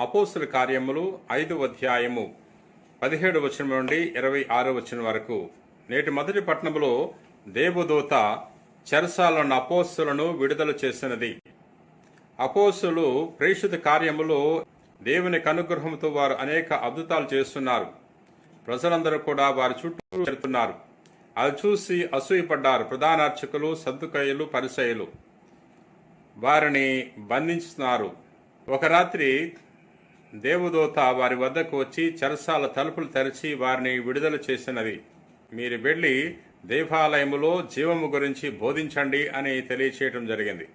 అపోస్తుల కార్యములు 5వ అధ్యాయము 17వ వచనం నుండి 26వ వచనం వరకు. నేటి మొదటి పట్టణములో దేవదూత చెరసాలన్న అపోస్తులను విడుదల చేసినది. అపోస్తులు ప్రేషిత కార్యములో దేవుని అనుగ్రహంతో వారు అనేక అద్భుతాలు చేస్తున్నారు. ప్రజలందరూ కూడా వారి చుట్టూ చేరుతున్నారు. అది చూసి అసూయపడ్డారు. ప్రధాన అర్చకులు, సద్దుకయ్యులు, పరిసయ్యులు వారిని బంధించుతున్నారు. ఒక రాత్రి దేవదూత వారి వద్దకు వచ్చి చెరసాల తలుపులు తెరిచి వారిని విడుదల చేసినది. మీరు వెళ్లి దేవాలయములో జీవము గురించి బోధించండి అని తెలియచేయటం జరిగింది.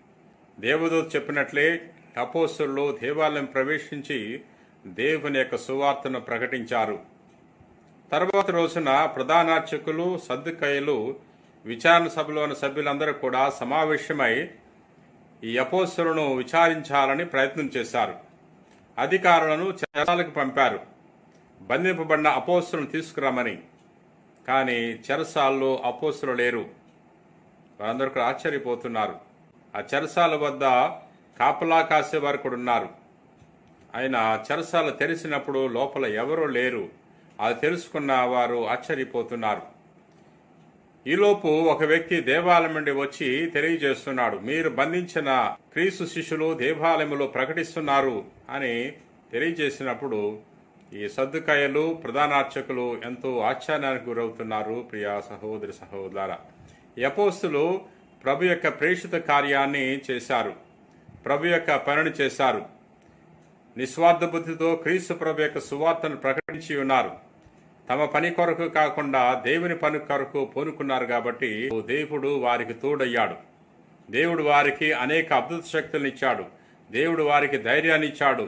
దేవదూత చెప్పినట్లే అపోస్తలులు దేవాలయం ప్రవేశించి దేవుని యొక్క సువార్తను ప్రకటించారు. తర్వాత రోజున ప్రధానార్చకులు, సద్దుకయ్యులు, విచారణ సభలోని సభ్యులందరూ కూడా సమావేశమై ఈ అపోస్తలులను విచారించాలని ప్రయత్నం చేశారు. అధికారులను చెరసాలకు పంపారు. బంధింపబడిన అపోస్తలులను తీసుకురామని. కానీ చెరసాల్లో అపోస్తలు లేరు. వారందరూ కూడా ఆశ్చర్యపోతున్నారు. ఆ చెరసాల వద్ద కాపలా కాసేవారు కూడా ఉన్నారు. అయినా చెరసాల తెరిచినప్పుడు లోపల ఎవరూ లేరు. అది తెలుసుకున్న వారు ఆశ్చర్యపోతున్నారు. ఈలోపు ఒక వ్యక్తి దేవాలయం నుండి వచ్చి తెలియజేస్తున్నాడు, మీరు బంధించిన క్రీస్తు శిష్యులు దేవాలయంలో ప్రకటిస్తున్నారు అని తెలియజేసినప్పుడు ఈ సద్దుకయ్యులు, ప్రధానార్చకులు ఎంతో ఆశ్చర్యానికి గురవుతున్నారు. ప్రియా సహోదరి సహోదరులారా, ఈ అపోస్తలులు ప్రభు యొక్క ప్రేషిత కార్యాన్ని చేశారు. ప్రభు యొక్క పనిని చేశారు. నిస్వార్థ బుద్ధితో క్రీస్తు ప్రభు యొక్క సువార్తను ప్రకటించి ఉన్నారు. తమ పని కొరకు కాకుండా దేవుని పని కొరకు పూనుకున్నారు. కాబట్టి దేవుడు వారికి తోడయ్యాడు. దేవుడు వారికి అనేక అద్భుత శక్తులను ఇచ్చాడు. దేవుడు వారికి ధైర్యాన్ని ఇచ్చాడు.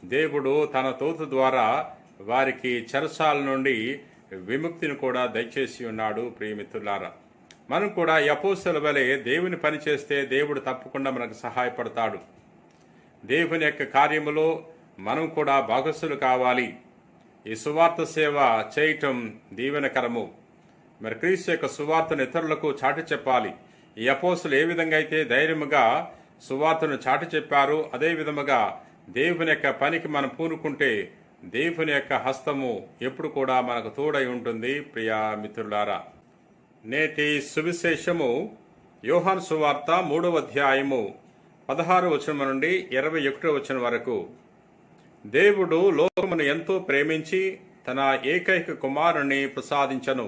దేవుడు తన తోత ద్వారా వారికి చెరసాల నుండి విముక్తిని కూడా దయచేసి ఉన్నాడు. ప్రియమిత్రులారా, మనం కూడా ఈ అపోస్తలుల వలె దేవుని పని చేస్తే దేవుడు తప్పకుండా మనకు సహాయపడతాడు. దేవుని యొక్క కార్యములో మనం కూడా భాగస్సులు కావాలి. ఈ సువార్త సేవ చేయటం దీవెనకరము. మరి క్రీస్తు యొక్క సువార్తను ఇతరులకు చాటి చెప్పాలి. ఈ అపోస్తలులు ఏ విధంగా అయితే ధైర్యముగా సువార్తను చాటి చెప్పారు, అదే విధముగా దేవుని యొక్క పనికి మనం పూనుకుంటే దేవుని యొక్క హస్తము ఎప్పుడు కూడా మనకు తోడై ఉంటుంది. ప్రియా మిత్రులారా, నేటి సువిశేషము యోహాను సువార్త 3వ అధ్యాయము 16వ వచనం నుండి 21వ వచనం వరకు. దేవుడు లోకమును ఎంతో ప్రేమించి తన ఏకైక కుమారుని ప్రసాదించను.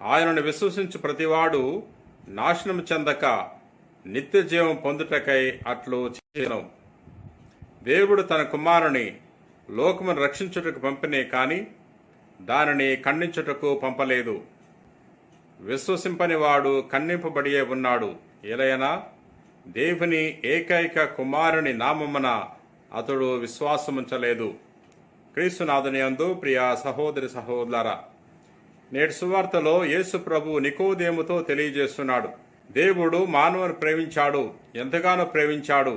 ఆయనను విశ్వసించు ప్రతివాడు నాశనం చెందక నిత్య జీవం పొందుటకై అట్లు చేయను. దేవుడు తన కుమారుని లోకమును రక్షించుటకు పంపినే కాని దానిని ఖండించుటకు పంపలేదు. విశ్వసింపని వాడు ఖండింపబడియే ఉన్నాడు. ఎలయనా దేవుని ఏకైక కుమారుని నామమున అతడు విశ్వాసముంచలేదు. క్రీస్తునాథుని యందు ప్రియా సహోదరి సహోదరులారా, నేటి సువార్తలో యేసు ప్రభు నికోదేముతో తెలియజేస్తున్నాడు. దేవుడు మానవుని ప్రేమించాడు, ఎంతగానో ప్రేమించాడు.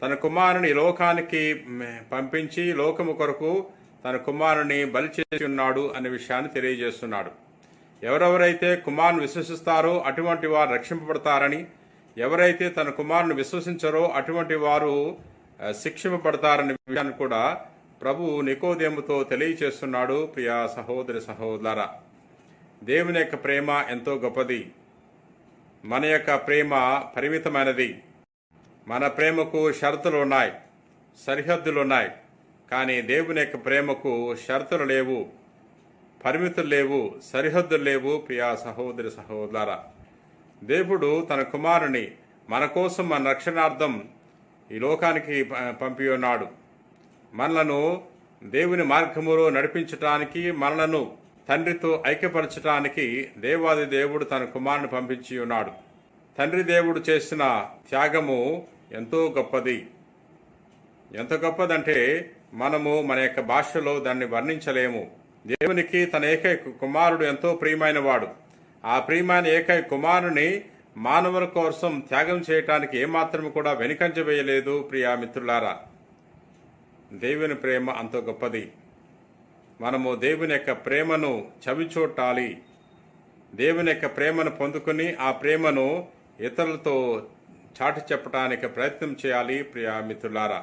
తన కుమారుని లోకానికి పంపించి లోకము కొరకు తన కుమారుని బలి చేసి ఉన్నాడు అనే విషయాన్ని తెలియజేస్తున్నాడు. ఎవరెవరైతే కుమారుని విశ్వసిస్తారో అటువంటి వారు రక్షింపబడతారని, ఎవరైతే తన కుమారుని విశ్వసించారో అటువంటి వారు శిక్షింపబడతారనే విషయాన్ని కూడా ప్రభు నికోదేముతో తెలియచేస్తున్నాడు. ప్రియా సహోదరి సహోదరులారా, దేవుని యొక్క ప్రేమ ఎంతో గొప్పది. మన యొక్క ప్రేమ పరిమితమైనది. మన ప్రేమకు షరతులు ఉన్నాయి, సరిహద్దులు ఉన్నాయి. కానీ దేవుని యొక్క ప్రేమకు షరతులు లేవు, పరిమితులు లేవు, సరిహద్దులు లేవు. ప్రియా సహోదరి సహోదరులారా, దేవుడు తన కుమారుని మన కోసం, మన రక్షణార్థం ఈ లోకానికి పంపి ఉన్నాడు. మనలను దేవుని మార్గములో నడిపించటానికి, మనలను తండ్రితో ఐక్యపరచటానికి దేవాది దేవుడు తన కుమారుని పంపించి ఉన్నాడు. తండ్రి దేవుడు చేసిన త్యాగము ఎంతో గొప్పది. ఎంత గొప్పదంటే మనము మన యొక్క భాషలో దాన్ని వర్ణించలేము. దేవునికి తన ఏకైక కుమారుడు ఎంతో ప్రియమైన వాడు. ఆ ప్రియమైన ఏకైక కుమారుని మానవుల కోసం త్యాగం చేయటానికి ఏమాత్రం కూడా వెనుకంజ వేయలేదు. ప్రియా మిత్రులారా, దేవుని ప్రేమ అంత గొప్పది. మనము దేవుని యొక్క ప్రేమను చవిచూడాలి. దేవుని యొక్క ప్రేమను పొందుకుని ఆ ప్రేమను ఇతరులతో చాటి చెప్పడానికి ప్రయత్నం చేయాలి. ప్రియా మిత్రులారా,